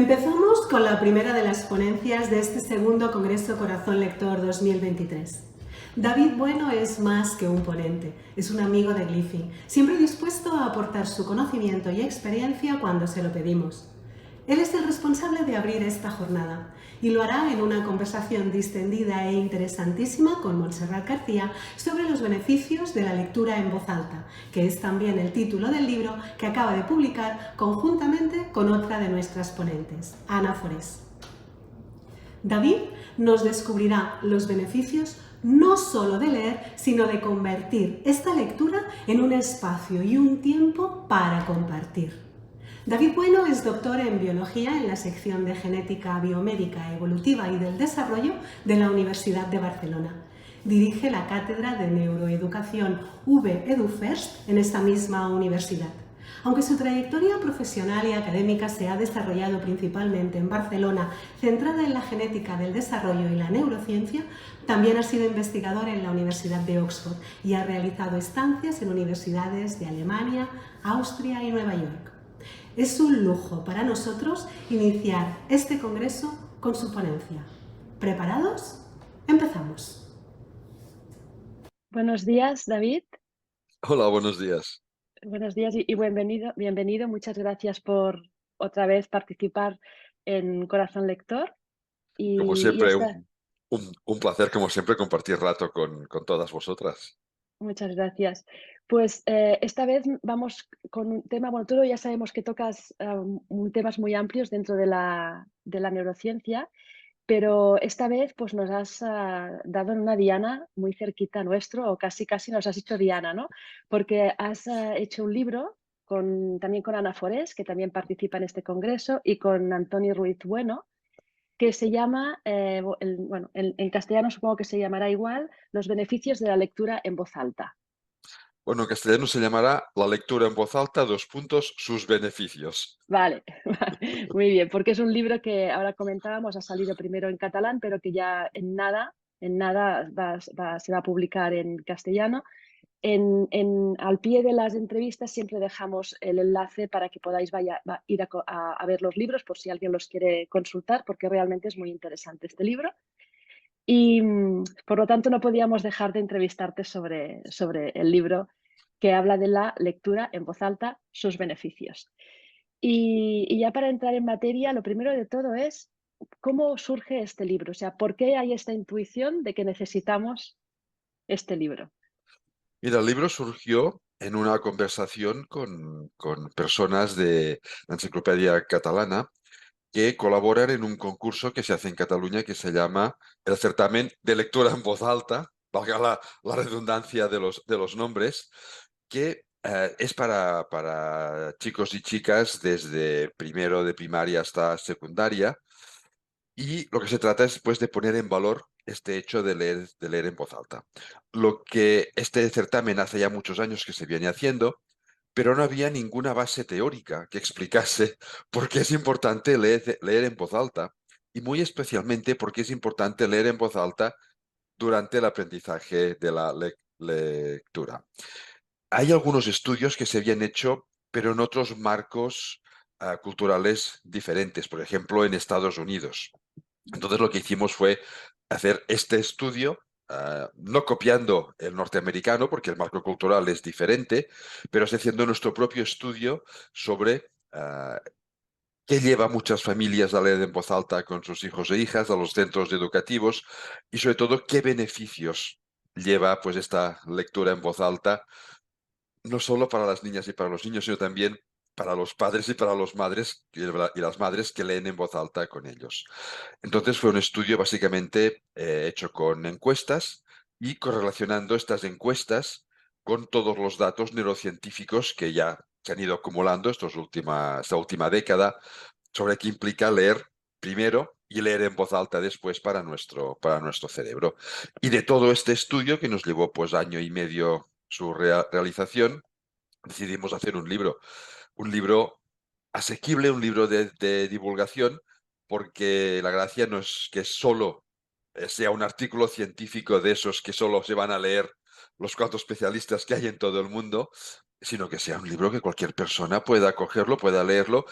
Empezamos con la primera de las ponencias de este segundo Congreso Corazón Lector 2023. David Bueno es más que un ponente, es un amigo de Glyphing, siempre dispuesto a aportar su conocimiento y experiencia cuando se lo pedimos. Él es el responsable de abrir esta jornada y lo hará en una conversación distendida e interesantísima con Montserrat García sobre los beneficios de la lectura en voz alta, que es también el título del libro que acaba de publicar conjuntamente con otra de nuestras ponentes, Ana Forés. David nos descubrirá los beneficios no solo de leer, sino de convertir esta lectura en un espacio y un tiempo para compartir. David Bueno es doctor en Biología en la sección de Genética Biomédica Evolutiva y del Desarrollo de la Universidad de Barcelona. Dirige la Cátedra de Neuroeducación V-EduFirst en esta misma universidad. Aunque su trayectoria profesional y académica se ha desarrollado principalmente en Barcelona, centrada en la genética del desarrollo y la neurociencia, también ha sido investigador en la Universidad de Oxford y ha realizado estancias en universidades de Alemania, Austria y Nueva York. Es un lujo para nosotros iniciar este congreso con su ponencia. ¿Preparados? Empezamos. Buenos días, David. Hola, buenos días. Buenos días y bienvenido. Muchas gracias por otra vez participar en Corazón Lector. Como Y siempre, esta, un placer, como siempre, compartir rato con todas vosotras. muchas gracias. Pues esta vez vamos con un tema, bueno, tú ya sabemos que tocas temas muy amplios dentro de la neurociencia, pero esta vez pues nos has dado en una diana muy cerquita nuestro, o casi nos has hecho diana, ¿no? Porque has hecho un libro también con Ana Forés, que también participa en este congreso, y con Antonio Ruiz Bueno, que se llama, en castellano supongo que se llamará igual, Los beneficios de la lectura en voz alta. Bueno, en castellano se llamará La lectura en voz alta, sus beneficios. Vale, muy bien, porque es un libro que ahora comentábamos, ha salido primero en catalán, pero que ya en nada se va a publicar en castellano. Al pie de las entrevistas siempre dejamos el enlace para que podáis ir a ver los libros por si alguien los quiere consultar, porque realmente es muy interesante este libro. Y por lo tanto no podíamos dejar de entrevistarte sobre el libro que habla de la lectura en voz alta, sus beneficios. Y ya para entrar en materia, lo primero de todo es cómo surge este libro, o sea, ¿por qué hay esta intuición de que necesitamos este libro? Mira, el libro surgió en una conversación con personas de la Enciclopedia Catalana que colaboran en un concurso que se hace en Cataluña que se llama el Certamen de Lectura en Voz Alta, valga la redundancia de los nombres, que es para chicos y chicas desde primero de primaria hasta secundaria, y lo que se trata es pues de poner en valor este hecho de leer en voz alta. Lo que este certamen hace ya muchos años que se viene haciendo, pero no había ninguna base teórica que explicase por qué es importante leer en voz alta, y muy especialmente por qué es importante leer en voz alta durante el aprendizaje de la lectura. Hay algunos estudios que se habían hecho, pero en otros marcos culturales diferentes, por ejemplo, en Estados Unidos. Entonces lo que hicimos fue hacer este estudio, no copiando el norteamericano, porque el marco cultural es diferente, pero sí haciendo nuestro propio estudio sobre qué lleva a muchas familias a leer en voz alta con sus hijos e hijas, a los centros educativos, y sobre todo qué beneficios lleva pues esta lectura en voz alta, no solo para las niñas y para los niños, sino también para los padres y para las madres que leen en voz alta con ellos. Entonces fue un estudio básicamente hecho con encuestas y correlacionando estas encuestas con todos los datos neurocientíficos que ya se han ido acumulando esta última década sobre qué implica leer primero y leer en voz alta después para nuestro cerebro. Y de todo este estudio, que nos llevó pues año y medio su realización, decidimos hacer un libro asequible, un libro de divulgación, porque la gracia no es que solo sea un artículo científico de esos que solo se van a leer los cuatro especialistas que hay en todo el mundo, sino que sea un libro que cualquier persona pueda cogerlo, pueda leerlo,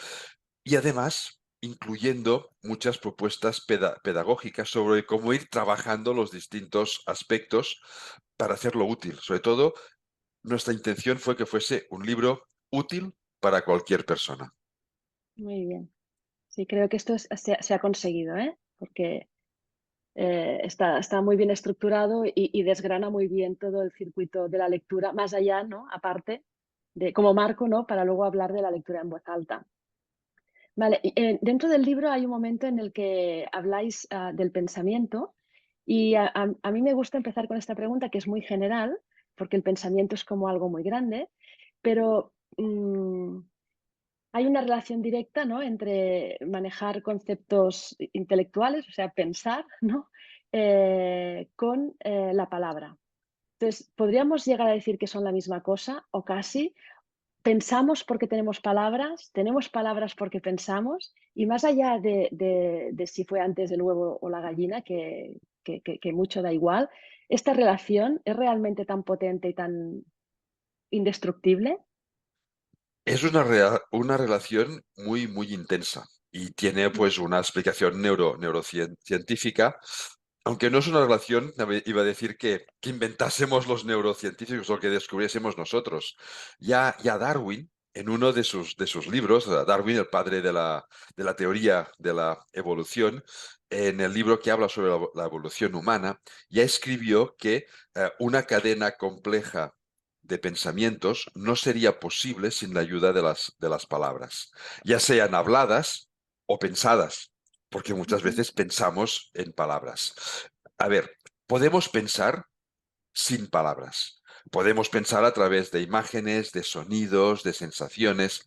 y además incluyendo muchas propuestas pedagógicas sobre cómo ir trabajando los distintos aspectos para hacerlo útil. Sobre todo, nuestra intención fue que fuese un libro útil para cualquier persona. Muy bien. Sí, creo que esto se ha conseguido, ¿eh? Porque está muy bien estructurado y desgrana muy bien todo el circuito de la lectura, más allá, ¿no? Aparte, como marco, ¿no? Para luego hablar de la lectura en voz alta. Vale, y, dentro del libro hay un momento en el que habláis del pensamiento y a mí me gusta empezar con esta pregunta que es muy general, porque el pensamiento es como algo muy grande, pero hay una relación directa, ¿no? Entre manejar conceptos intelectuales, o sea, pensar, ¿no? Con la palabra. Entonces, ¿podríamos llegar a decir que son la misma cosa o casi? Pensamos porque tenemos palabras porque pensamos, y más allá de si fue antes el huevo o la gallina, que mucho da igual, ¿esta relación es realmente tan potente y tan indestructible? Es una relación muy, muy intensa y tiene pues una explicación neurocientífica, aunque no es una relación, iba a decir que inventásemos los neurocientíficos o que descubriésemos nosotros. Ya Darwin, en uno de sus libros, Darwin, el padre de la teoría de la evolución, en el libro que habla sobre la evolución humana, ya escribió que una cadena compleja de pensamientos no sería posible sin la ayuda de las palabras, ya sean habladas o pensadas, porque muchas Ujú. veces pensamos en palabras. A ver, podemos pensar sin palabras. Podemos pensar a través de imágenes, de sonidos, de sensaciones,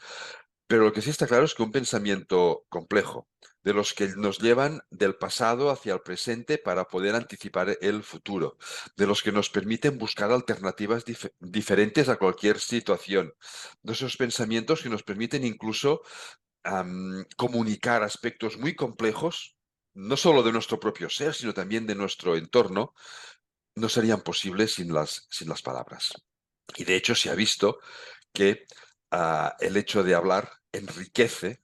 pero lo que sí está claro es que un pensamiento complejo, de los que nos llevan del pasado hacia el presente para poder anticipar el futuro, de los que nos permiten buscar alternativas diferentes a cualquier situación, de esos pensamientos que nos permiten incluso comunicar aspectos muy complejos, no solo de nuestro propio ser, sino también de nuestro entorno, no serían posibles sin las palabras. Y de hecho se ha visto que el hecho de hablar enriquece,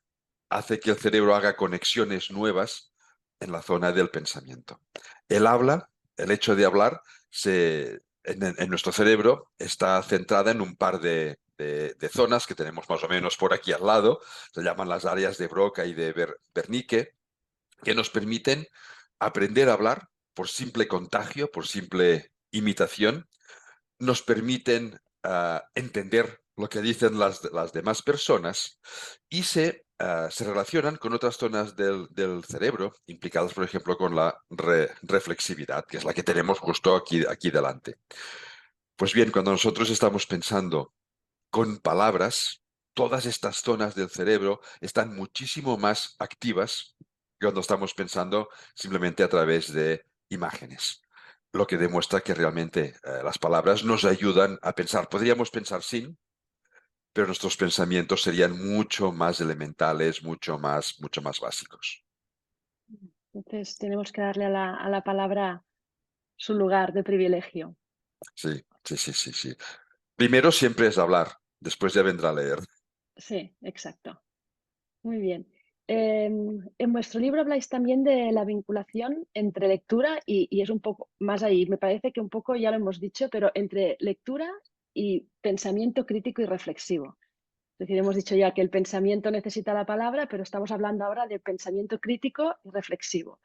hace que el cerebro haga conexiones nuevas en la zona del pensamiento. El habla, el hecho de hablar, en nuestro cerebro está centrada en un par de zonas que tenemos más o menos por aquí al lado, se llaman las áreas de Broca y de Wernicke, que nos permiten aprender a hablar por simple contagio, por simple imitación, nos permiten entender lo que dicen las demás personas y se relacionan con otras zonas del cerebro implicadas, por ejemplo, con la reflexividad, que es la que tenemos justo aquí delante. Pues bien, cuando nosotros estamos pensando con palabras, todas estas zonas del cerebro están muchísimo más activas que cuando estamos pensando simplemente a través de imágenes. Lo que demuestra que realmente las palabras nos ayudan a pensar. Podríamos pensar sin, pero nuestros pensamientos serían mucho más elementales, mucho más básicos. Entonces tenemos que darle a la palabra su lugar de privilegio. Sí, sí, sí, sí, sí. Primero siempre es hablar, después ya vendrá a leer. Sí, exacto. Muy bien. En vuestro libro habláis también de la vinculación entre lectura y es un poco más ahí. Me parece que un poco ya lo hemos dicho, pero entre lectura y pensamiento crítico y reflexivo. Es decir, hemos dicho ya que el pensamiento necesita la palabra, pero estamos hablando ahora de pensamiento crítico y reflexivo.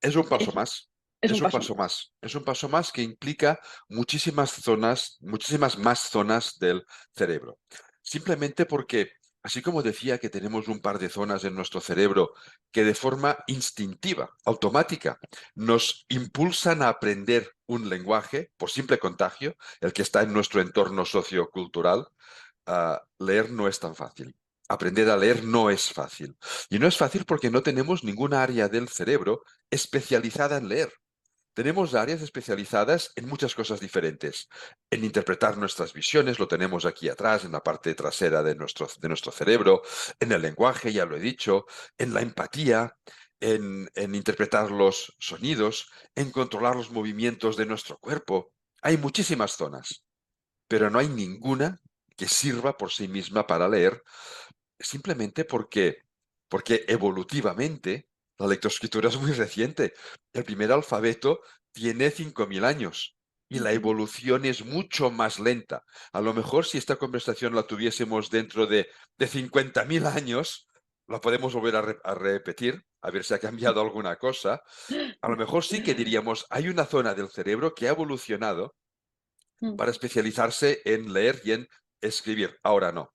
Es un paso Es, más, es es un un paso paso más. más, es un paso más que implica muchísimas zonas, muchísimas más zonas del cerebro. Simplemente porque, así como decía que tenemos un par de zonas en nuestro cerebro que de forma instintiva, automática, nos impulsan a aprender un lenguaje por simple contagio, el que está en nuestro entorno sociocultural, leer no es tan fácil. Aprender a leer no es fácil. Y no es fácil porque no tenemos ninguna área del cerebro especializada en leer. Tenemos áreas especializadas en muchas cosas diferentes. En interpretar nuestras visiones, lo tenemos aquí atrás, en la parte trasera de nuestro cerebro, en el lenguaje, ya lo he dicho, en la empatía, en interpretar los sonidos, en controlar los movimientos de nuestro cuerpo. Hay muchísimas zonas, pero no hay ninguna que sirva por sí misma para leer, simplemente porque porque evolutivamente la lectoescritura es muy reciente. El primer alfabeto tiene 5.000 años y la evolución es mucho más lenta. A lo mejor si esta conversación la tuviésemos dentro de 50.000 años, la podemos volver a repetir, a ver si ha cambiado alguna cosa. A lo mejor sí que diríamos, hay una zona del cerebro que ha evolucionado Mm. para especializarse en leer y en escribir. Ahora no.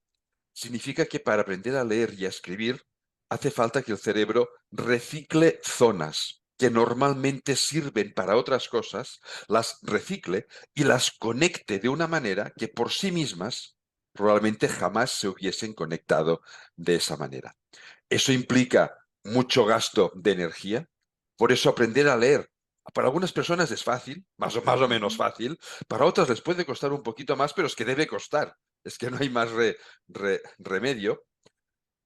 Significa que para aprender a leer y a escribir hace falta que el cerebro recicle zonas que normalmente sirven para otras cosas, las recicle y las conecte de una manera que por sí mismas probablemente jamás se hubiesen conectado de esa manera. Eso implica mucho gasto de energía. Por eso aprender a leer para algunas personas es fácil, más o menos fácil. Para otras les puede costar un poquito más, pero es que debe costar. Es que no hay más remedio.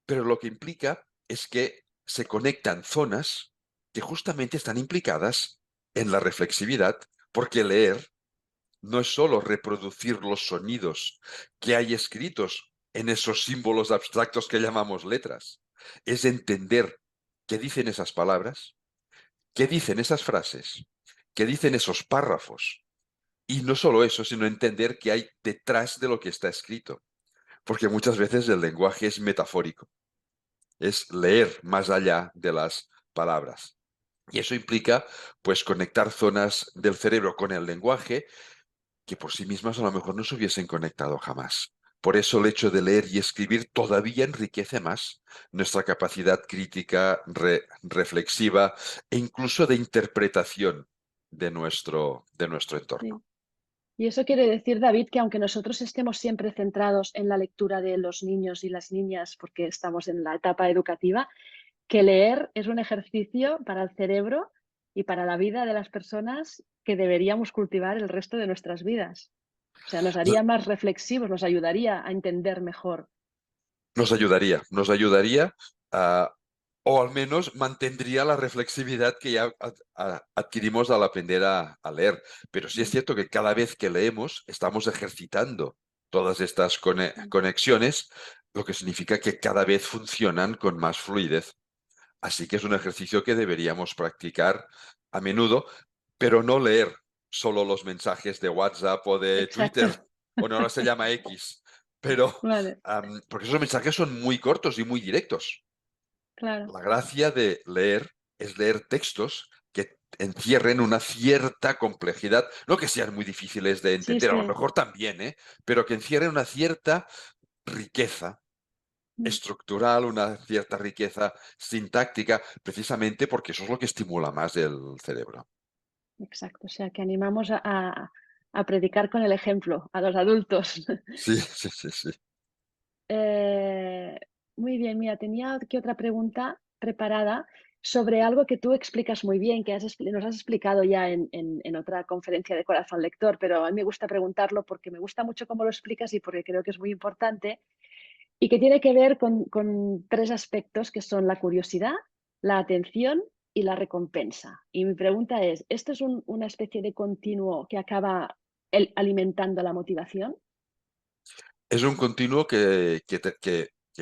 Pero lo que implica es que se conectan zonas que justamente están implicadas en la reflexividad, porque leer no es solo reproducir los sonidos que hay escritos en esos símbolos abstractos que llamamos letras, es entender qué dicen esas palabras, qué dicen esas frases, qué dicen esos párrafos. Y no solo eso, sino entender qué hay detrás de lo que está escrito. Porque muchas veces el lenguaje es metafórico, es leer más allá de las palabras. Y eso implica, pues, conectar zonas del cerebro con el lenguaje que por sí mismas a lo mejor no se hubiesen conectado jamás. Por eso el hecho de leer y escribir todavía enriquece más nuestra capacidad crítica, reflexiva e incluso de interpretación de nuestro entorno. Sí. Y eso quiere decir, David, que aunque nosotros estemos siempre centrados en la lectura de los niños y las niñas, porque estamos en la etapa educativa, que leer es un ejercicio para el cerebro y para la vida de las personas que deberíamos cultivar el resto de nuestras vidas. O sea, nos haría más reflexivos, nos ayudaría a entender mejor. Nos ayudaría a, o al menos mantendría la reflexividad que ya adquirimos al aprender a leer. Pero sí es Mm, cierto que cada vez que leemos estamos ejercitando todas estas mm. conexiones, lo que significa que cada vez funcionan con más fluidez. Así que es un ejercicio que deberíamos practicar a menudo, pero no leer solo los mensajes de WhatsApp o de Exacto. Twitter, o no, ahora se llama X, pero Vale, porque esos mensajes son muy cortos y muy directos. claro. La gracia de leer es leer textos que encierren una cierta complejidad, no que sean muy difíciles de Sí, entender, a lo sí. mejor también, ¿eh? Pero que encierren una cierta riqueza Mm, estructural, una cierta riqueza sintáctica, precisamente porque eso es lo que estimula más el cerebro. exacto. O sea, que animamos a predicar con el ejemplo a los adultos. Sí, sí, sí, sí. Eh, muy bien, mira, tenía aquí otra pregunta preparada sobre algo que tú explicas muy bien, que nos has explicado ya en otra conferencia de Corazón Lector, pero a mí me gusta preguntarlo porque me gusta mucho cómo lo explicas y porque creo que es muy importante y que tiene que ver con tres aspectos que son la curiosidad, la atención y la recompensa. Y mi pregunta es, ¿esto es una especie de continuo que acaba alimentando la motivación? Es un continuo que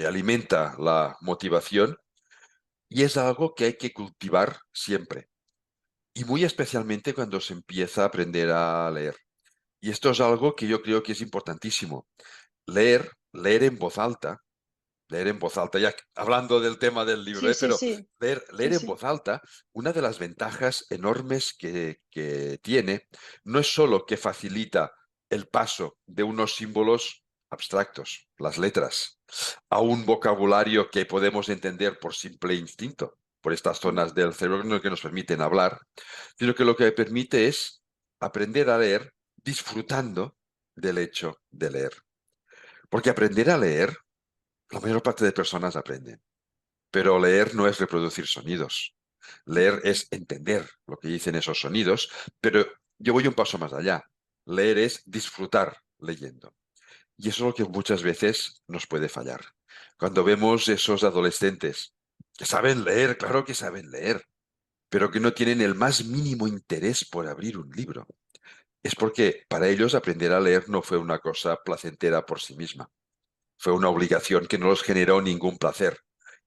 alimenta la motivación y es algo que hay que cultivar siempre. Y muy especialmente cuando se empieza a aprender a leer. Y esto es algo que yo creo que es importantísimo. Leer en voz alta, ya hablando del tema del libro, Sí, ¿eh? sí, Pero sí, leer sí, en sí. voz alta, una de las ventajas enormes que tiene no es solo que facilita el paso de unos símbolos abstractos, las letras, a un vocabulario que podemos entender por simple instinto, por estas Mm, zonas del cerebro que nos permiten hablar, sino que lo que permite es aprender a leer disfrutando del hecho de leer. Porque aprender a leer la mayor parte de personas aprenden, pero leer no es reproducir sonidos. Leer ujú. es entender lo que dicen esos sonidos, pero yo voy un paso más allá. Leer es disfrutar leyendo. Y eso es lo que muchas veces nos puede fallar. Cuando vemos esos adolescentes que saben leer, claro que saben leer, pero que no tienen el más mínimo interés por abrir un libro, es porque para ellos aprender a leer no fue una cosa placentera por sí misma. Fue una obligación que no les generó ningún placer.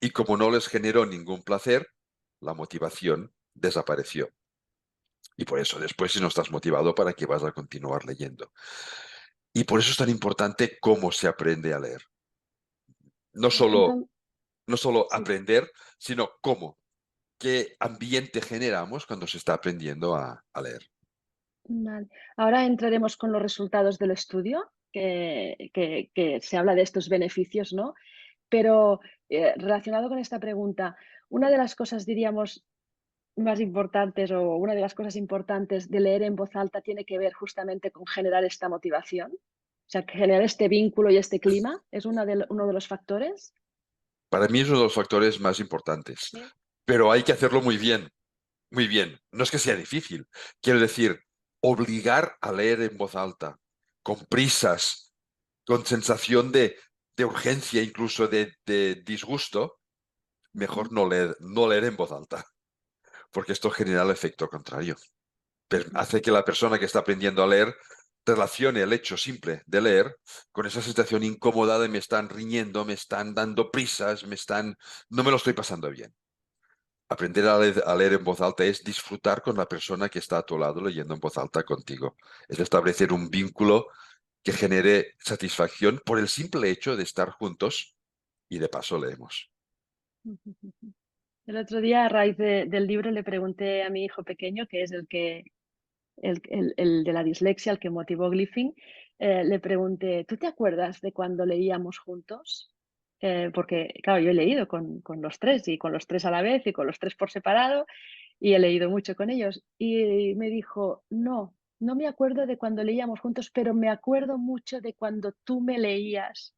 Y como no les generó ningún placer, la motivación desapareció. Y por eso después, si no estás motivado, ¿para qué vas a continuar leyendo? Y por eso es tan importante cómo se aprende a leer. No solo, Entonces, no solo sí. aprender, sino cómo, qué ambiente generamos cuando se está aprendiendo a leer. Vale. Ahora entraremos con los resultados del estudio, que se habla de estos beneficios, ¿no? Pero relacionado con esta pregunta, una de las cosas, diríamos, más importantes o una de las cosas importantes de leer en voz alta tiene que ver justamente con generar esta motivación. O sea, generar este vínculo y este clima es uno de los factores. Para mí es uno de los factores más importantes, Sí. pero hay que hacerlo muy bien, muy bien. No es que sea difícil. Quiero decir, obligar a leer en voz alta, con prisas, con sensación de urgencia, incluso de disgusto, Ujú, mejor no leer en voz alta, porque esto genera el efecto contrario. Hace que la persona que está aprendiendo a leer relacione el hecho simple de leer con esa sensación incómoda de me están riñendo, me están dando prisas, no me lo estoy pasando bien. Aprender a leer en voz alta es disfrutar con la persona que está a tu lado leyendo en voz alta contigo. Es establecer un vínculo que genere satisfacción por el simple hecho de estar juntos y de paso leemos. ujú, ujú. El otro día, a raíz del libro, le pregunté a mi hijo pequeño, que es el de la dislexia, el que motivó Glyphing, le pregunté, ¿tú te acuerdas de cuando leíamos juntos? Porque, claro, yo he leído con los tres y con los tres a la vez y con los tres por separado y he leído mucho con ellos. Y me dijo, no, no me acuerdo de cuando leíamos juntos, pero me acuerdo mucho de cuando tú me leías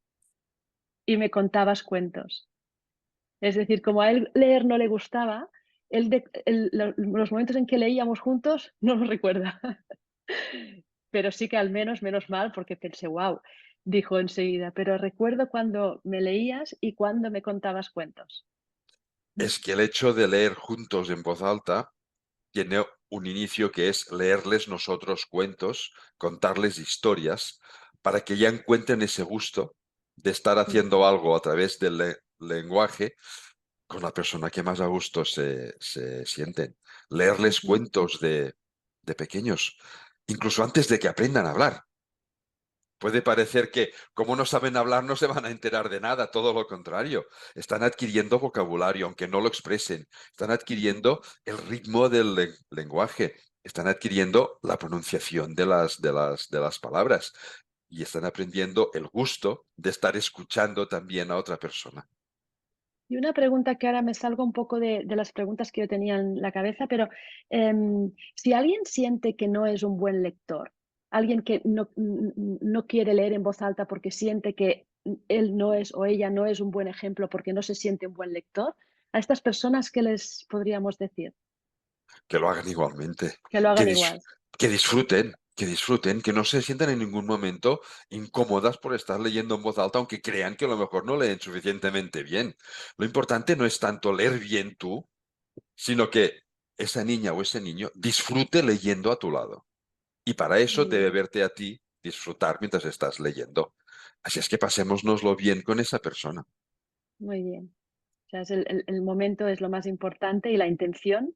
y me contabas cuentos. Es decir, como a él leer no le gustaba, los momentos en que leíamos juntos no los recuerda. Pero sí que al menos, menos mal, porque pensé, wow, dijo enseguida, pero recuerdo cuando me leías y cuando me contabas cuentos. Es que el hecho de leer juntos en voz alta tiene un inicio que es leerles nosotros cuentos, contarles historias, para que ya encuentren ese gusto de estar haciendo algo a través del lenguaje con la persona que más a gusto se sienten. Leerles Ujú. cuentos de pequeños, incluso antes de que aprendan a hablar. Puede parecer que como no saben hablar no se van a enterar de nada, todo lo contrario. Están adquiriendo vocabulario, aunque no lo expresen. Están Ujú. adquiriendo el ritmo del lenguaje. Están adquiriendo la pronunciación de las palabras. Y están aprendiendo el gusto de estar escuchando también a otra persona. Y una pregunta que ahora me salgo un poco de las preguntas que yo tenía en la cabeza, pero si alguien siente que no es un buen lector, alguien que no quiere leer en voz alta porque siente que él no es o ella no es un buen ejemplo porque no se siente un buen lector, a estas personas, ¿qué les podríamos decir? Que lo hagan igualmente, Que lo que, hagan dis- igual. que disfruten, que no se sientan en ningún momento incómodas por estar leyendo en voz alta, aunque crean que a lo mejor no leen suficientemente bien. Lo importante no es tanto leer bien tú, sino que esa niña o ese niño disfrute leyendo a tu lado. Y para eso Muy debe bien, verte a ti disfrutar mientras estás leyendo. Así es que pasémonoslo bien con esa persona. muy bien. O sea, el momento es lo más importante y la intención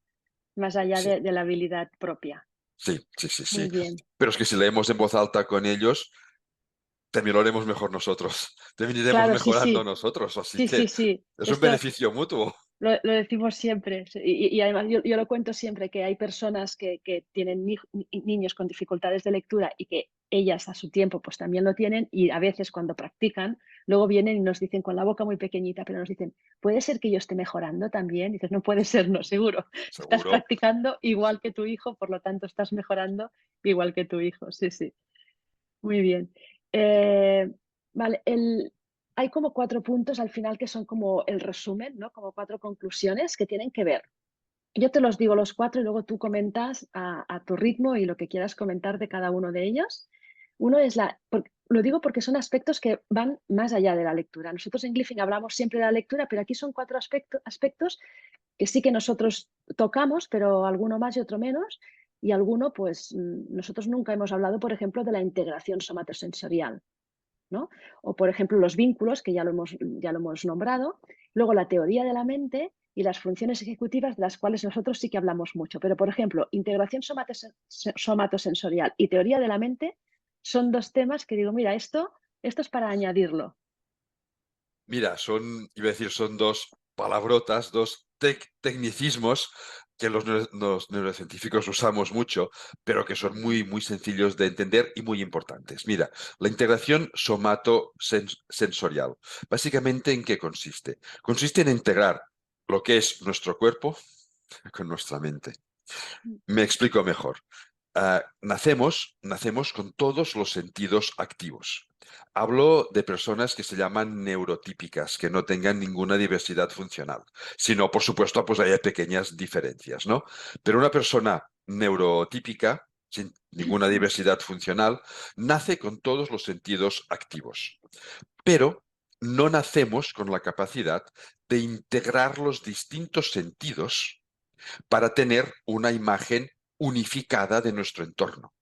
más allá Sí, de la habilidad propia. sí, sí, sí, Muy sí. bien. Pero es que si leemos en voz alta con ellos, también lo haremos mejor nosotros. También iremos Claro, sí, mejorando sí. nosotros. Así Sí, sí, que sí. es un Esto beneficio mutuo. lo decimos siempre. Y además yo lo cuento siempre que hay personas que tienen niños con dificultades de lectura y que ellas a su tiempo pues también lo tienen y a veces cuando practican, luego vienen y nos dicen con la boca muy pequeñita, pero nos dicen, ¿puede ser que yo esté mejorando también? Y dices, no puede ser, no, seguro. Estás Seguro. practicando igual que tu hijo, por lo tanto estás mejorando igual que tu hijo. Sí, sí. Muy bien. Eh, vale, hay como 4 puntos al final que son como el resumen, ¿no? Como 4 conclusiones que tienen que ver. Yo te los digo los 4 y luego tú comentas a tu ritmo y lo que quieras comentar de cada uno de ellos. Uno es lo digo porque son aspectos que van más allá de la lectura. Nosotros en Glyphing hablamos siempre de la lectura, pero aquí son 4 aspectos que sí que nosotros tocamos, pero alguno más y otro menos, y alguno, pues nosotros nunca hemos hablado, por ejemplo, de la integración somatosensorial, ¿no? O, por ejemplo, los vínculos, que ya lo hemos nombrado, Luego la teoría de la mente y las funciones ejecutivas, de las cuales nosotros sí que hablamos mucho. Pero, por ejemplo, integración somatosensorial y teoría de la mente son dos temas que digo, mira, esto es para añadirlo. Mira, iba a decir, son dos palabrotas, dos tecnicismos que los neurocientíficos usamos mucho, pero que son muy, muy sencillos de entender y muy importantes. Mira, la integración somatosensorial. Básicamente, ¿en qué consiste? Consiste en integrar lo que es nuestro cuerpo con nuestra mente. Me explico mejor. Nacemos con todos los sentidos activos. Hablo de personas que se llaman neurotípicas, que no tengan ninguna diversidad funcional. Si no, por supuesto, pues hay pequeñas diferencias, ¿no? Pero una persona neurotípica, sin ninguna diversidad funcional, nace con todos los sentidos activos. Pero no nacemos con la capacidad de integrar los distintos sentidos para tener una imagen unificada de nuestro entorno.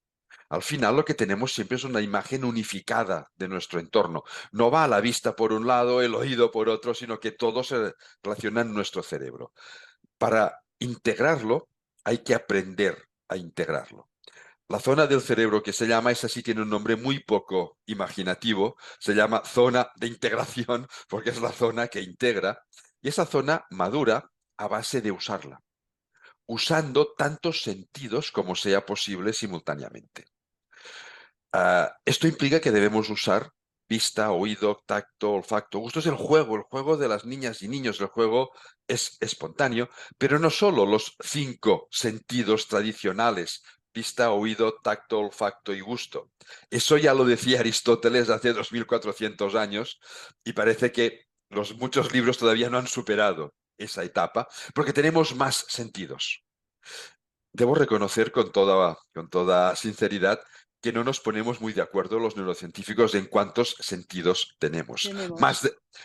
Al final lo que tenemos siempre es una imagen unificada de nuestro entorno. No va a la vista por un lado, el oído por otro, sino que todo se relaciona en nuestro cerebro. Para integrarlo hay que aprender a integrarlo. La zona del cerebro que se llama, esa sí tiene un nombre muy poco imaginativo, se llama zona de integración porque es la zona que integra y esa zona madura a base de usarla, usando tantos sentidos como sea posible simultáneamente. Esto implica que debemos usar vista, oído, tacto, olfacto. Gusto es el juego de las niñas y niños, el juego es espontáneo, pero no solo los 5 sentidos tradicionales, vista, oído, tacto, olfacto y gusto. Eso ya lo decía Aristóteles hace 2400 años y parece que muchos libros todavía no han superado esa etapa, porque tenemos más sentidos. Debo reconocer con toda sinceridad que no nos ponemos muy de acuerdo los neurocientíficos en cuántos sentidos tenemos. Tenemos.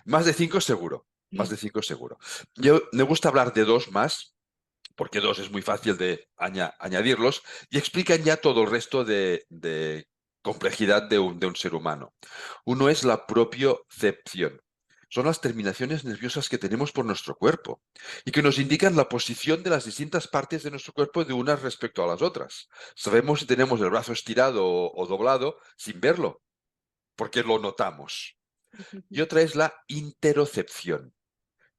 Más de 5 seguro, más de 5 seguro. Yo me gusta hablar de 2 más, porque 2 es muy fácil de añadirlos y explican ya todo el resto de complejidad de un ser humano. Uno es la propiocepción. Son las terminaciones nerviosas que tenemos por nuestro cuerpo y que nos indican la posición de las distintas partes de nuestro cuerpo de unas respecto a las otras. Sabemos si tenemos el brazo estirado o doblado sin verlo, porque lo notamos. Y otra es la interocepción,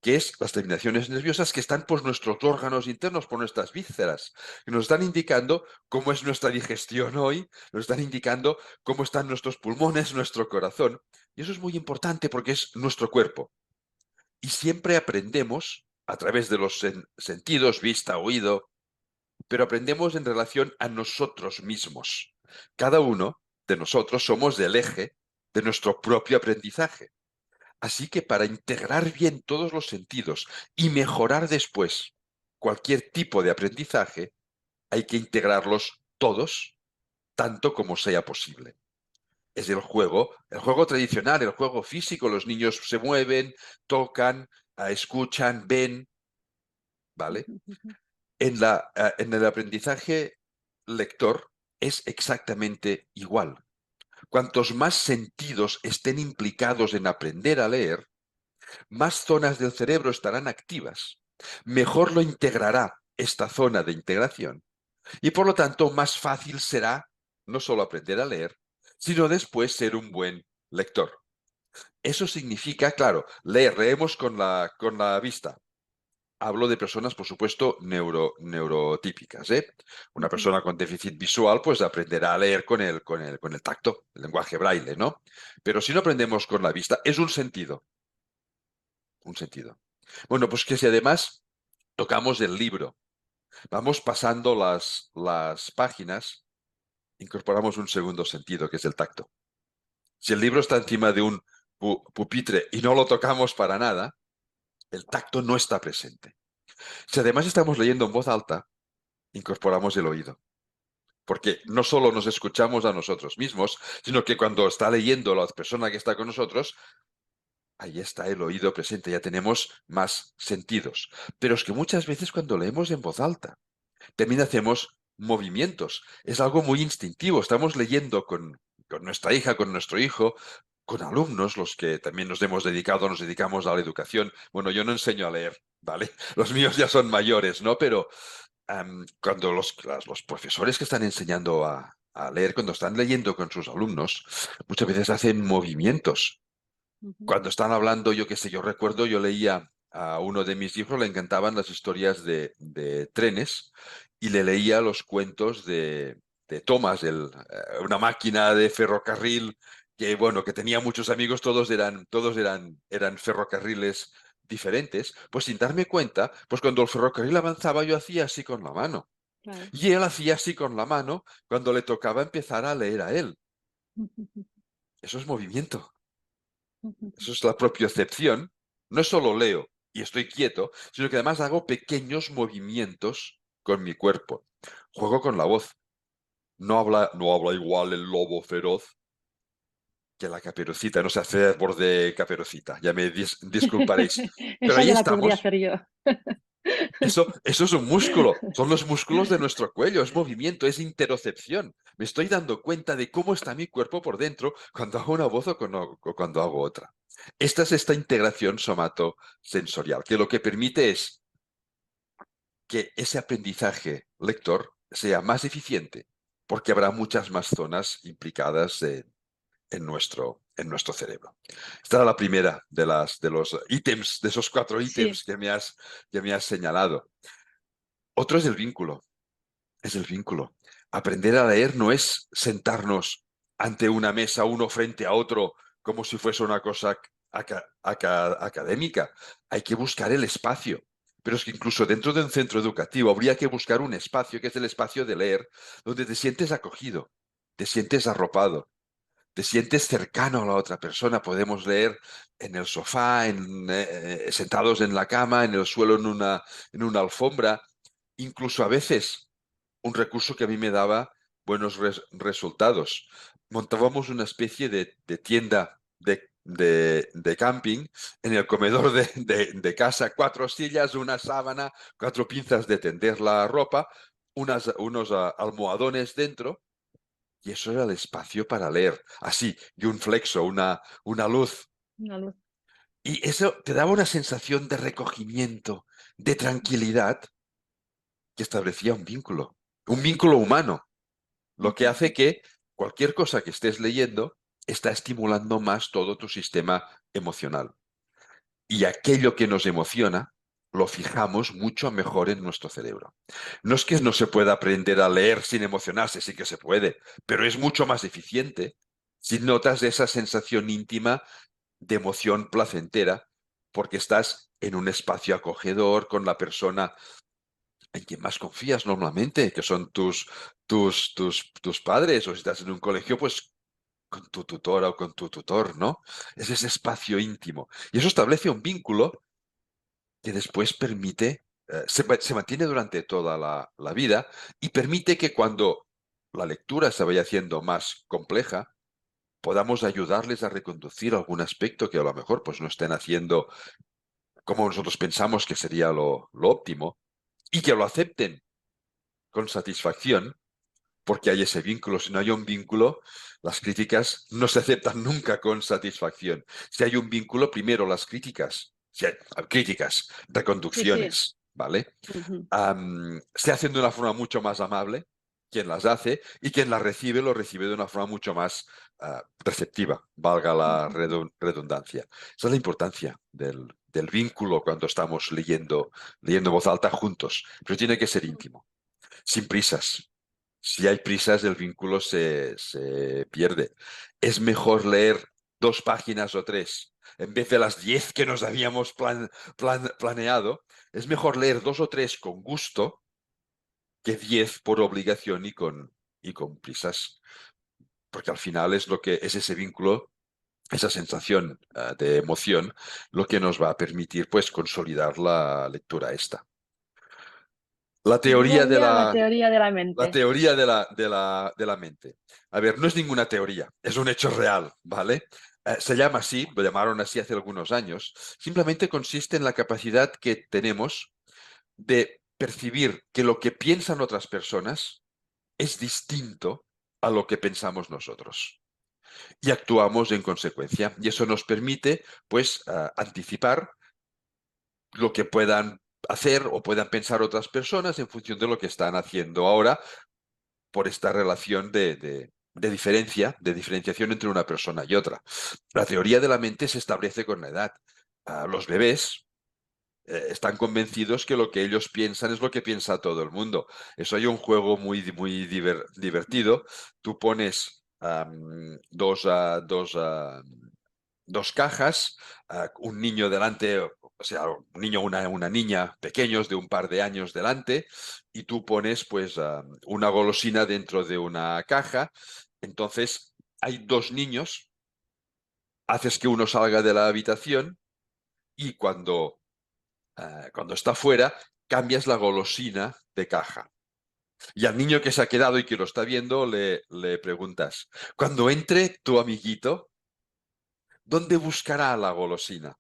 que es las terminaciones nerviosas que están por nuestros órganos internos, por nuestras vísceras, que nos están indicando cómo es nuestra digestión hoy, nos están indicando cómo están nuestros pulmones, nuestro corazón. Y eso es muy importante porque es nuestro cuerpo. Y siempre aprendemos a través de los sentidos, vista, oído, pero aprendemos en relación a nosotros mismos. Cada uno de nosotros somos el eje de nuestro propio aprendizaje. Así que para integrar bien todos los sentidos y mejorar después cualquier tipo de aprendizaje, hay que integrarlos todos, tanto como sea posible. Es el juego tradicional, el juego físico. Los niños se mueven, tocan, escuchan, ven, ¿vale? En el aprendizaje lector es exactamente igual. Cuantos más sentidos estén implicados en aprender a leer, más zonas del cerebro estarán activas, mejor lo integrará esta zona de integración y por lo tanto más fácil será no solo aprender a leer, sino después ser un buen lector. Eso significa, claro, leemos con la vista. Hablo de personas, por supuesto, neurotípicas, ¿eh? Una persona con déficit visual, pues aprenderá a leer con el tacto, el lenguaje braille, ¿no? Pero si no aprendemos con la vista, es un sentido. Un sentido. Bueno, pues que si además tocamos el libro, vamos pasando las páginas, incorporamos un segundo sentido, que es el tacto. Si el libro está encima de un pupitre y no lo tocamos para nada, el tacto no está presente. Si además estamos leyendo en voz alta, incorporamos el oído. Porque no solo nos escuchamos a nosotros mismos, sino que cuando está leyendo la persona que está con nosotros, ahí está el oído presente, ya tenemos más sentidos. Pero es que muchas veces cuando leemos en voz alta, también hacemos movimientos. Es algo muy instintivo. Estamos leyendo con nuestra hija, con nuestro hijo, con alumnos, los que también nos dedicamos a la educación. Bueno, yo no enseño a leer, ¿vale? Los míos ya son mayores, ¿no? Pero cuando los profesores que están enseñando a leer, cuando están leyendo con sus alumnos, muchas veces hacen movimientos. Ujú. Cuando están hablando, yo qué sé, yo recuerdo, yo leía a uno de mis hijos, le encantaban las historias de trenes y le leía los cuentos de Thomas, una máquina de ferrocarril que, bueno, que tenía muchos amigos, eran ferrocarriles diferentes. Pues sin darme cuenta, pues cuando el ferrocarril avanzaba yo hacía así con la mano. Claro. Y él hacía así con la mano cuando le tocaba empezar a leer a él. Eso es movimiento. Eso es la propiocepción. No solo leo y estoy quieto, sino que además hago pequeños movimientos con mi cuerpo. Juego con la voz. No habla igual el lobo feroz que la caperucita. No se hace borde caperucita. Ya me disculparéis. Pero Esa ahí ya la podría estamos. hacer yo. Eso es un músculo. Son los músculos de nuestro cuello. Es movimiento, es interocepción. Me estoy dando cuenta de cómo está mi cuerpo por dentro cuando hago una voz o cuando hago otra. Esta es esta integración somatosensorial, que lo que permite es que ese aprendizaje lector sea más eficiente, porque habrá muchas más zonas implicadas en nuestro cerebro. Esta era la primera de los ítems, de esos 4 Sí, ítems que me has señalado. Otro es el vínculo. Es el vínculo. Aprender a leer no es sentarnos ante una mesa, uno frente a otro, como si fuese una cosa académica. Hay que buscar el espacio. Pero es que incluso dentro de un centro educativo habría que buscar un espacio, que es el espacio de leer, donde te sientes acogido, te sientes arropado, te sientes cercano a la otra persona. Podemos leer en el sofá, sentados en la cama, en el suelo, en una alfombra. Incluso a veces, un recurso que a mí me daba buenos resultados. Montábamos una especie de tienda de camping en el comedor de casa, 4 sillas, una sábana, 4 pinzas de tender la ropa, unos almohadones dentro, y eso era el espacio para leer, así, y un flexo, una luz. una luz. Y eso te daba una sensación de recogimiento, de tranquilidad, que establecía un vínculo humano, lo que hace que cualquier cosa que estés leyendo está estimulando más todo tu sistema emocional. Y aquello que nos emociona lo fijamos mucho mejor en nuestro cerebro. No es que no se pueda aprender a leer sin emocionarse, sí que se puede, pero es mucho más eficiente si notas esa sensación íntima de emoción placentera, porque estás en un espacio acogedor con la persona en quien más confías normalmente, que son tus padres, o si estás en un colegio, pues con tu tutora o con tu tutor, ¿no? Es ese espacio íntimo. Y eso establece un vínculo que después permite, se mantiene durante toda la vida y permite que cuando la lectura se vaya haciendo más compleja, podamos ayudarles a reconducir algún aspecto que a lo mejor pues no estén haciendo como nosotros pensamos que sería lo óptimo, y que lo acepten con satisfacción, porque hay ese vínculo. Si no hay un vínculo, las críticas no se aceptan nunca con satisfacción. Si hay un vínculo, primero las críticas, si hay críticas, Sí, sí. reconducciones, ¿vale? Ujú. Se hacen de una forma mucho más amable quien las hace, y quien las recibe lo recibe de una forma mucho más receptiva, valga la redundancia. Esa es la importancia del vínculo cuando estamos leyendo en voz alta juntos, pero tiene que ser íntimo, sin prisas. Si hay prisas, el vínculo se pierde. Es mejor leer 2 páginas o 3 en vez de las 10 que nos habíamos planeado. Es mejor leer 2 o 3 con gusto que 10 por obligación y con prisas. Porque al final es lo que es ese vínculo, esa sensación de emoción, lo que nos va a permitir pues consolidar la lectura esta. La teoría de Gloria a la la, teoría de la La mente. teoría de la mente. A ver, no es ninguna teoría, es un hecho real, ¿vale? Se llama así, lo llamaron así hace algunos años. Simplemente consiste en la capacidad que tenemos de percibir que lo que piensan otras personas es distinto a lo que pensamos nosotros. y actuamos en consecuencia. Y eso nos permite, pues, anticipar lo que puedan hacer o puedan pensar otras personas en función de lo que están haciendo ahora por esta relación de diferenciación entre una persona y otra. La teoría de la mente se establece con la edad. Los bebés están convencidos que lo que ellos piensan es lo que piensa todo el mundo. Eso hay un juego muy divertido. Tú pones dos cajas, un niño delante, o sea, un niño, una niña pequeños de un par de años delante, y tú pones pues una golosina dentro de una caja. Entonces, hay dos niños, haces que uno salga de la habitación y cuando está fuera, cambias la golosina de caja. Y al niño que se ha quedado y que lo está viendo, le preguntas, cuando entre tu amiguito, ¿dónde buscará la golosina?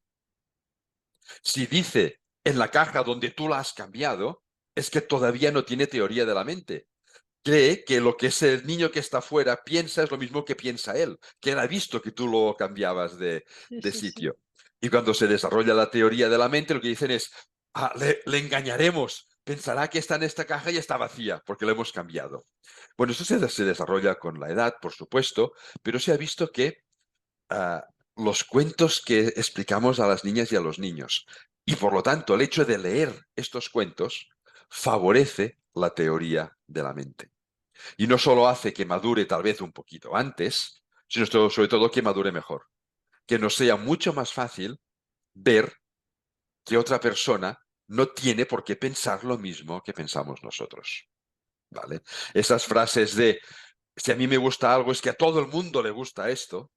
Si dice en la caja donde tú la has cambiado, es que todavía no tiene teoría de la mente. Cree que lo que es el niño que está fuera piensa es lo mismo que piensa él, que él ha visto que tú lo cambiabas Sí, de sí, sí. sitio. Y cuando se desarrolla la teoría de la mente, lo que dicen es, le engañaremos, pensará que está en esta caja y está vacía, porque lo hemos cambiado. Bueno, eso se desarrolla con la edad, por supuesto, pero se ha visto que ah, los cuentos que explicamos a las niñas y a los niños, y por lo tanto el hecho de leer estos cuentos, favorece la teoría de la mente. Y no solo hace que madure tal vez un poquito antes, sino sobre todo que madure mejor. Que nos sea mucho más fácil ver que otra persona no tiene por qué pensar lo mismo que pensamos nosotros. ¿Vale? Esas frases de, si a mí me gusta algo, es que a todo el mundo le gusta esto,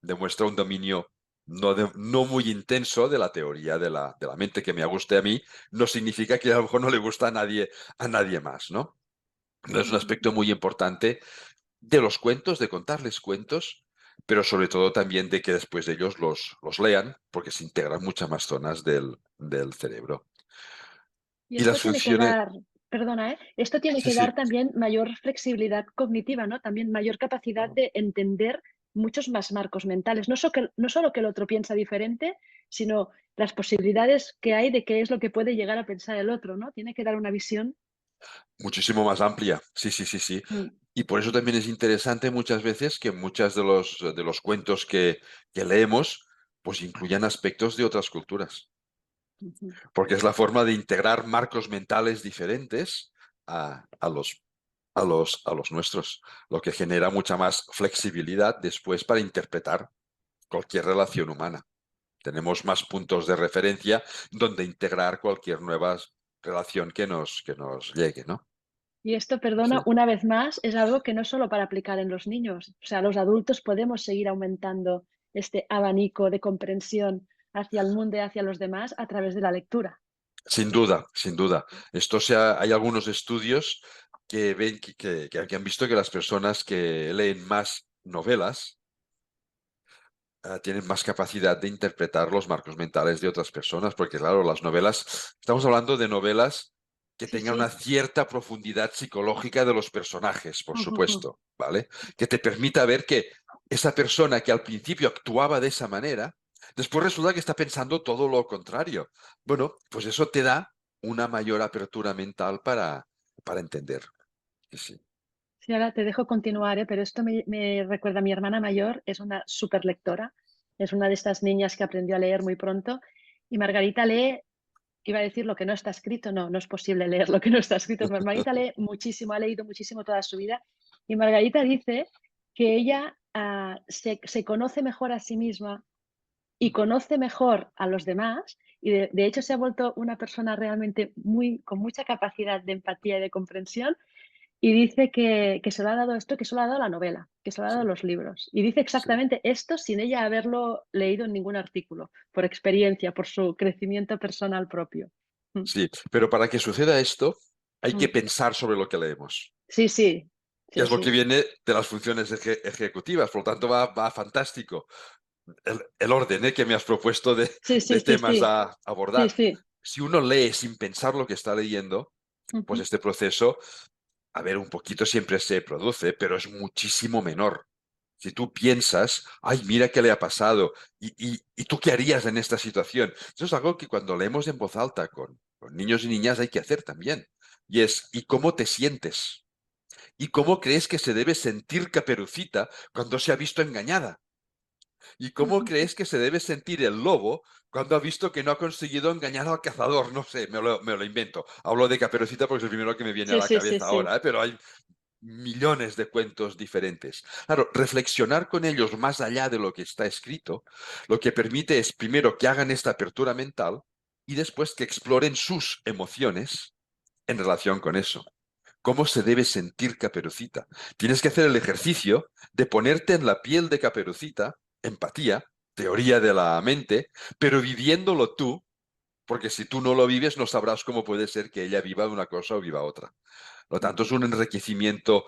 demuestra un dominio no muy intenso de la teoría de la mente. Que me guste a mí no significa que a lo mejor no le gusta a nadie más, ¿no? Es un aspecto muy importante de los cuentos, de contarles cuentos, pero sobre todo también de que después de ellos los lean, porque se integran muchas más zonas del cerebro. Y Y esto las tiene que funciones... dar, perdona, ¿eh? Esto tiene Sí, que sí, dar también mayor flexibilidad cognitiva, ¿no? También mayor capacidad de entender muchos más marcos mentales. No solo que el otro piensa diferente, sino las posibilidades que hay de qué es lo que puede llegar a pensar el otro, ¿no? Tiene que dar una visión. muchísimo más amplia. Sí, sí, sí, sí. Mm, Y por eso también es interesante muchas veces que muchas de los cuentos que leemos pues incluyan aspectos de otras culturas, ujú. porque es la forma de integrar marcos mentales diferentes a los nuestros, lo que genera mucha más flexibilidad después para interpretar cualquier relación humana. Tenemos más puntos de referencia donde integrar cualquier nueva relación que nos llegue, ¿no? Y esto, Sí. perdona, una vez más, es algo que no es solo para aplicar en los niños. O sea, los adultos podemos seguir aumentando este abanico de comprensión hacia el mundo y hacia los demás a través de la lectura. Sin duda, sin duda. Hay algunos estudios que ven que han visto que las personas que leen más novelas tienen más capacidad de interpretar los marcos mentales de otras personas, porque claro, las novelas, estamos hablando de novelas que Sí, tengan una sí. cierta profundidad psicológica de los personajes, por supuesto, ¿vale? Que te permita ver que esa persona que al principio actuaba de esa manera, después resulta que está pensando todo lo contrario. Bueno, pues eso te da una mayor apertura mental para entender. Sí, sí. Sí, ahora te dejo continuar, ¿eh? Pero esto me recuerda a mi hermana mayor, es una súper lectora, es una de estas niñas que aprendió a leer muy pronto y Margarita lee, iba a decir lo que no está escrito, no, no es posible leer lo que no está escrito. Margarita lee muchísimo, ha leído muchísimo toda su vida y Margarita dice que ella se conoce mejor a sí misma y conoce mejor a los demás y de hecho se ha vuelto una persona realmente con mucha capacidad de empatía y de comprensión y dice que se lo ha dado esto, que se lo ha dado la novela, que se lo ha dado Sí, los libros. Y dice sí. exactamente esto sin ella haberlo leído en ningún artículo, por experiencia, por su crecimiento personal propio. Mm, Sí, pero para que suceda esto, hay que mm. pensar sobre lo que leemos. Sí, sí, Que sí, es lo que sí, viene de las funciones ejecutivas. Por lo tanto, va fantástico el orden que me has propuesto sí, sí, de sí, temas sí, a sí, abordar. sí. Si uno lee sin pensar lo que está leyendo, pues Ujú. este proceso, a ver, un poquito siempre se produce, pero es muchísimo menor Si tú piensas, ay, mira qué le ha pasado, y tú qué harías en esta situación. Eso es algo que cuando leemos en voz alta con niños y niñas hay que hacer también. Y es, ¿y cómo te sientes? ¿Y cómo crees que se debe sentir Caperucita cuando se ha visto engañada? ¿Y cómo crees que se debe sentir el lobo cuando ha visto que no ha conseguido engañar al cazador? No sé, me lo invento. Hablo de Caperucita porque es el primero que me viene a Sí, la sí, sí, cabeza sí. ahora, ¿eh? Pero hay millones de cuentos diferentes. Claro, reflexionar con ellos más allá de lo que está escrito, lo que permite es primero que hagan esta apertura mental y después que exploren sus emociones en relación con eso. ¿Cómo se debe sentir Caperucita? Tienes que hacer el ejercicio de ponerte en la piel de Caperucita, empatía, teoría de la mente, pero viviéndolo tú, porque si tú no lo vives no sabrás cómo puede ser que ella viva una cosa o viva otra. Por lo tanto, es un enriquecimiento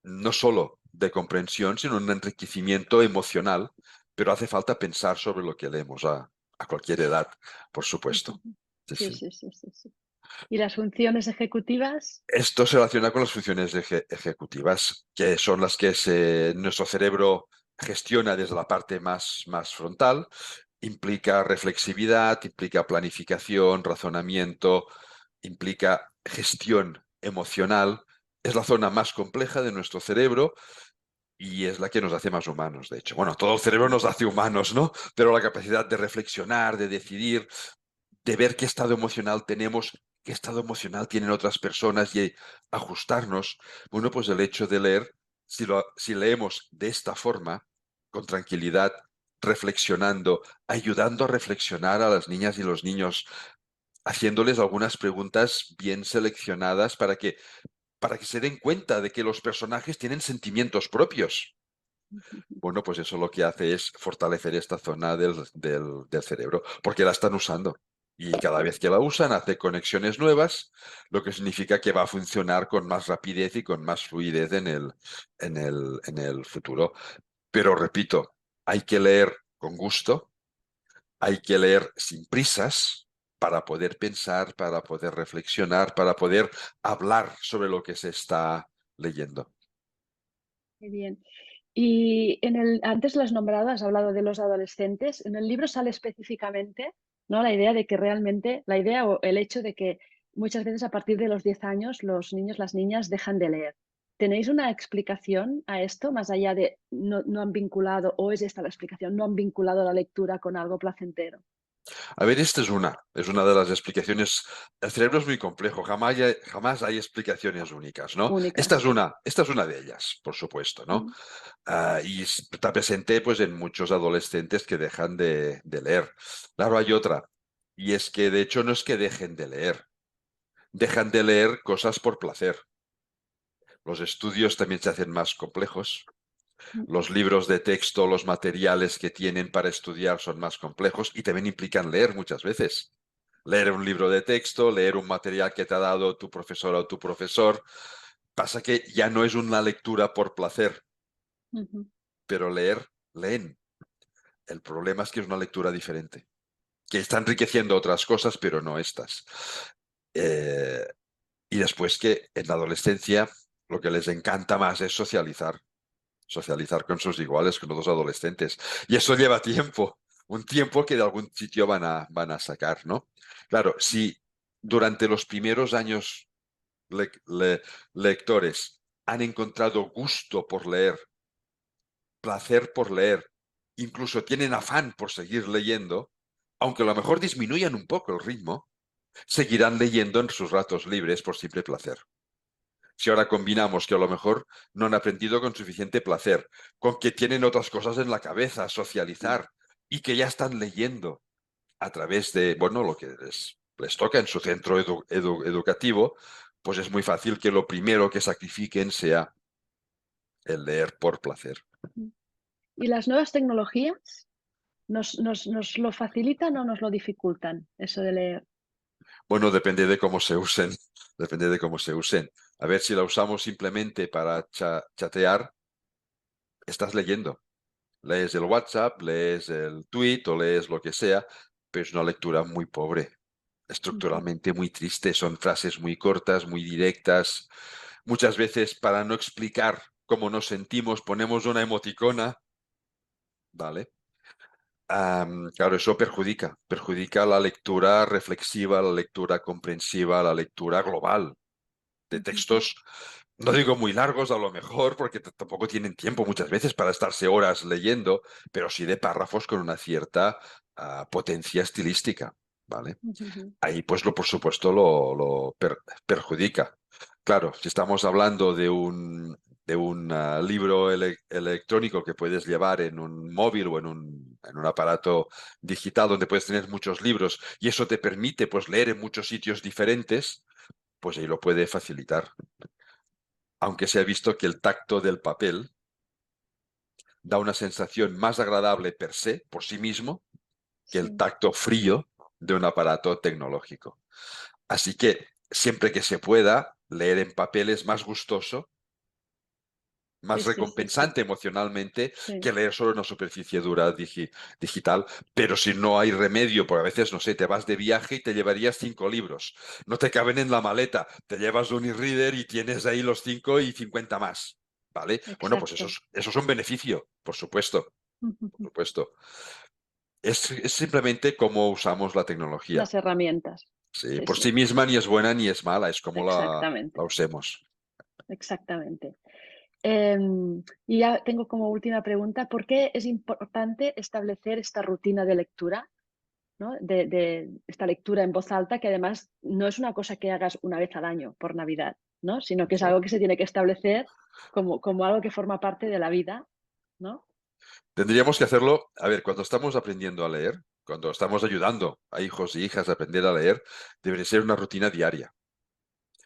no solo de comprensión, sino un enriquecimiento emocional, pero hace falta pensar sobre lo que leemos a cualquier edad, por supuesto. Sí, Sí, sí. sí, sí, sí, sí. ¿Y las funciones ejecutivas? Esto se relaciona con las funciones ejecutivas, que son las que nuestro cerebro gestiona desde la parte más frontal. Implica reflexividad, implica planificación, razonamiento, implica gestión emocional. Es la zona más compleja de nuestro cerebro y es la que nos hace más humanos, de hecho. Bueno, todo el cerebro nos hace humanos, ¿no? Pero la capacidad de reflexionar, de decidir, de ver qué estado emocional tenemos, qué estado emocional tienen otras personas y ajustarnos. Bueno, pues el hecho de leer, si leemos de esta forma, con tranquilidad, reflexionando, ayudando a reflexionar a las niñas y los niños, haciéndoles algunas preguntas bien seleccionadas para que se den cuenta de que los personajes tienen sentimientos propios. Bueno, pues eso lo que hace es fortalecer esta zona del cerebro, porque la están usando. Y cada vez que la usan, hace conexiones nuevas, lo que significa que va a funcionar con más rapidez y con más fluidez en el futuro. Pero repito, hay que leer con gusto, hay que leer sin prisas para poder pensar, para poder reflexionar, para poder hablar sobre lo que se está leyendo. Muy bien. Y antes lo has nombrado, has hablado de los adolescentes. En el libro sale específicamente, ¿no? La idea de que realmente, la idea o el hecho de que muchas veces a partir de los 10 años los niños, las niñas dejan de leer. ¿Tenéis una explicación a esto, más allá de no han vinculado, o es esta la explicación, no han vinculado la lectura con algo placentero? A ver, esta es una de las explicaciones. El cerebro es muy complejo, jamás hay explicaciones únicas, ¿no? Únicas. Esta es una de ellas, por supuesto, ¿no? Mm, Y está presente pues, en muchos adolescentes que dejan de leer. Claro, hay otra, y es que de hecho no es que dejan de leer cosas por placer. Los estudios también se hacen más complejos. mm, Los libros de texto, los materiales que tienen para estudiar son más complejos y también implican leer muchas veces. Leer un libro de texto, leer un material que te ha dado tu profesora o tu profesor. Pasa que ya no es una lectura por placer, ujú. pero leen. El problema es que es una lectura diferente, que está enriqueciendo otras cosas, pero no estas. Eh, y después que en la adolescencia lo que les encanta más es socializar con sus iguales, con otros adolescentes. Y eso lleva tiempo, un tiempo que de algún sitio van a sacar, ¿no? Claro, si durante los primeros años lectores han encontrado gusto por leer, placer por leer, incluso tienen afán por seguir leyendo, aunque a lo mejor disminuyan un poco el ritmo, seguirán leyendo en sus ratos libres por simple placer. Si ahora combinamos que a lo mejor no han aprendido con suficiente placer, con que tienen otras cosas en la cabeza, socializar, y que ya están leyendo a través de, bueno, lo que les toca en su centro educativo, pues es muy fácil que lo primero que sacrifiquen sea el leer por placer. ¿Y las nuevas tecnologías nos lo facilitan o nos lo dificultan, eso de leer? Bueno, depende de cómo se usen, depende de cómo se usen. A ver, si la usamos simplemente para chatear, estás leyendo. Lees el WhatsApp, lees el tweet o lees lo que sea, pero es una lectura muy pobre, Ujú, estructuralmente muy triste, son frases muy cortas, muy directas, muchas veces para no explicar cómo nos sentimos, ponemos una emoticona, ¿vale? Claro, eso perjudica la lectura reflexiva, la lectura comprensiva, la lectura global de Ujú. textos, no digo muy largos a lo mejor, porque tampoco tienen tiempo muchas veces para estarse horas leyendo, pero sí de párrafos con una cierta potencia estilística, ¿vale? Ujú. Ahí, pues, por supuesto, lo perjudica. Claro, si estamos hablando de un libro electrónico que puedes llevar en un móvil o en un aparato digital donde puedes tener muchos libros y eso te permite, pues, leer en muchos sitios diferentes, pues ahí lo puede facilitar. Aunque se ha visto que el tacto del papel da una sensación más agradable per se, por sí mismo, que el Sí, tacto frío de un aparato tecnológico. Así que siempre que se pueda, leer en papel es más gustoso, sí, más sí, sí, sí, recompensante emocionalmente sí, que leer solo en una superficie dura digital. Pero si no hay remedio, porque a veces, no sé, te vas de viaje y te llevarías 5 libros, no te caben en la maleta, te llevas un e-reader y tienes ahí los 5 y 50 más. ¿Vale? Bueno, pues exacto. eso es un beneficio, por supuesto, por Ujú. supuesto. Es simplemente cómo usamos la tecnología. Las herramientas. Sí, Sí, por sí, sí misma ni es buena ni es mala, es como la exactamente, usemos. exactamente. Y ya tengo como última pregunta, ¿por qué es importante establecer esta rutina de lectura? ¿No? De esta lectura en voz alta, que además no es una cosa que hagas una vez al año por Navidad, ¿no? Sino que es No. algo que se tiene que establecer como algo que forma parte de la vida, ¿no? Tendríamos que hacerlo, a ver, cuando estamos aprendiendo a leer, cuando estamos ayudando a hijos y hijas a aprender a leer, debería ser una rutina diaria.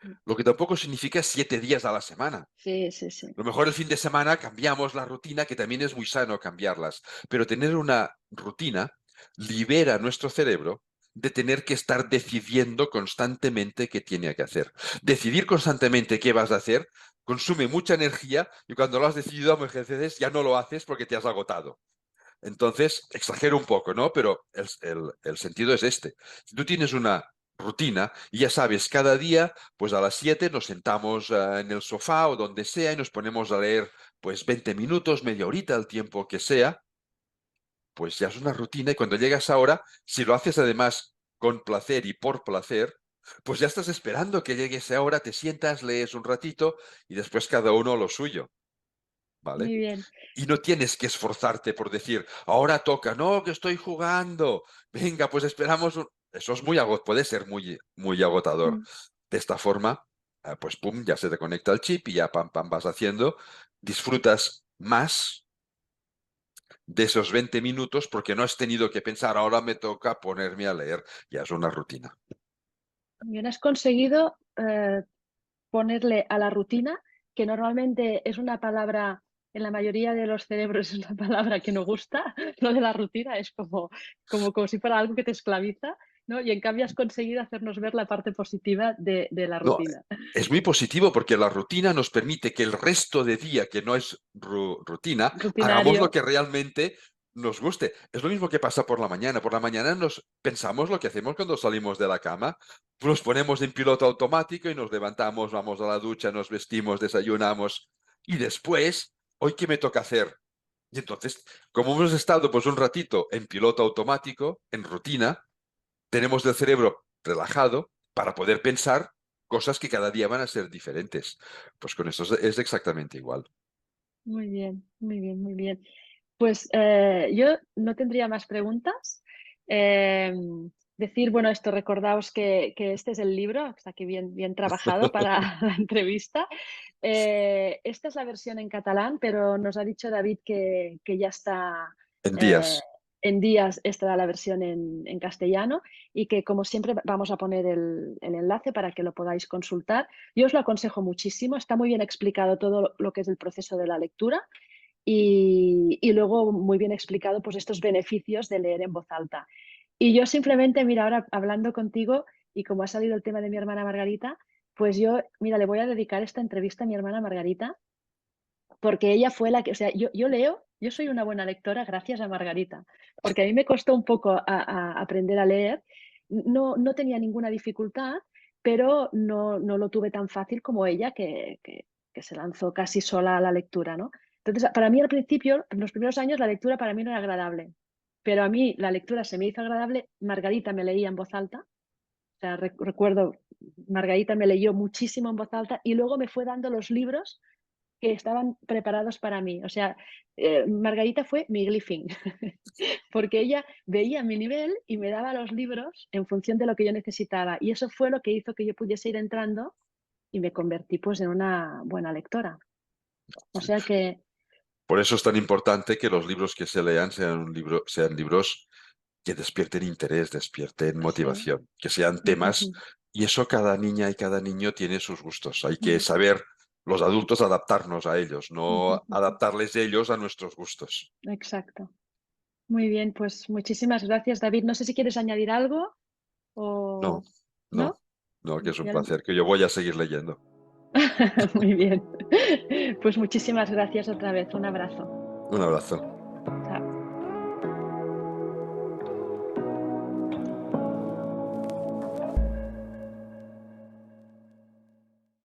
Mm. Lo que tampoco significa 7 días a la semana. A Sí, sí, sí. lo mejor el fin de semana cambiamos la rutina, que también es muy sano cambiarlas, pero tener una rutina libera a nuestro cerebro de tener que estar decidiendo constantemente qué tiene que hacer. Decidir constantemente qué vas a hacer consume mucha energía y cuando lo has decidido a veces ya no lo haces porque te has agotado. Entonces, exagero un poco, ¿no? Pero el sentido es este. Si tú tienes una rutina y ya sabes, cada día, pues a las 7 nos sentamos en el sofá o donde sea y nos ponemos a leer pues 20 minutos, media horita, el tiempo que sea, pues ya es una rutina y cuando llegas ahora, si lo haces además con placer y por placer, pues ya estás esperando que llegue esa hora, te sientas, lees un ratito y después cada uno lo suyo, ¿vale? Muy bien. Y no tienes que esforzarte por decir, ahora toca, no, que estoy jugando. Venga, pues esperamos Eso es puede ser muy, muy agotador. Mm. De esta forma, pues pum, ya se te conecta el chip y ya pam, pam, vas haciendo. Disfrutas más de esos 20 minutos porque no has tenido que pensar, ahora me toca ponerme a leer. Ya es una rutina. Bien, has conseguido ponerle a la rutina, que normalmente es una palabra, en la mayoría de los cerebros es una palabra que no gusta, lo de la rutina es como si fuera algo que te esclaviza, ¿no? Y en cambio has conseguido hacernos ver la parte positiva de la No, rutina. es muy positivo porque la rutina nos permite que el resto de día, que no es rutina, hagamos lo Rutinario. que realmente nos guste. Es lo mismo que pasa por la mañana. Por la mañana nos pensamos lo que hacemos cuando salimos de la cama. Nos ponemos en piloto automático y nos levantamos, vamos a la ducha, nos vestimos, desayunamos. Y después, ¿hoy qué me toca hacer? Y entonces, como hemos estado pues un ratito en piloto automático, en rutina, tenemos el cerebro relajado para poder pensar cosas que cada día van a ser diferentes. Pues con esto es exactamente igual. Muy bien, muy bien, muy bien. Pues yo no tendría más preguntas. Decir, bueno, esto, recordaos que este es el libro, está aquí bien, bien trabajado para la entrevista. Esta es la versión en catalán, pero nos ha dicho David que ya está En eh, días. en días esta la versión en castellano y que como siempre vamos a poner el enlace para que lo podáis consultar. Yo os lo aconsejo muchísimo, está muy bien explicado todo lo que es el proceso de la lectura y luego muy bien explicado pues estos beneficios de leer en voz alta. Y yo simplemente, mira, ahora hablando contigo y como ha salido el tema de mi hermana Margarita, pues yo, mira, le voy a dedicar esta entrevista a mi hermana Margarita porque ella fue la que, o sea, yo leo, yo soy una buena lectora gracias a Margarita, porque a mí me costó un poco a aprender a leer, no tenía ninguna dificultad, pero no lo tuve tan fácil como ella, que que se lanzó casi sola a la lectura, ¿no? Entonces, para mí al principio, en los primeros años, la lectura para mí no era agradable, pero a mí la lectura se me hizo agradable. Margarita me leía en voz alta, o sea, recuerdo, Margarita me leyó muchísimo en voz alta y luego me fue dando los libros que estaban preparados para mí. O sea, Margarita fue mi Glyphing, porque ella veía mi nivel y me daba los libros en función de lo que yo necesitaba. Y eso fue lo que hizo que yo pudiese ir entrando y me convertí pues en una buena lectora. O sea que Por eso es tan importante que los libros que se lean sean libros que despierten interés, despierten sí. motivación, que sean temas, y eso cada niña y cada niño tiene sus gustos. Hay que saber, los adultos, adaptarnos a ellos, no adaptarles ellos a nuestros gustos. Exacto. Muy bien, pues muchísimas gracias, David. No sé si quieres añadir algo No, o no, no. no, que es un Ya lo- placer, que yo voy a seguir leyendo. Muy bien. Pues muchísimas gracias otra vez. Un abrazo. Un abrazo.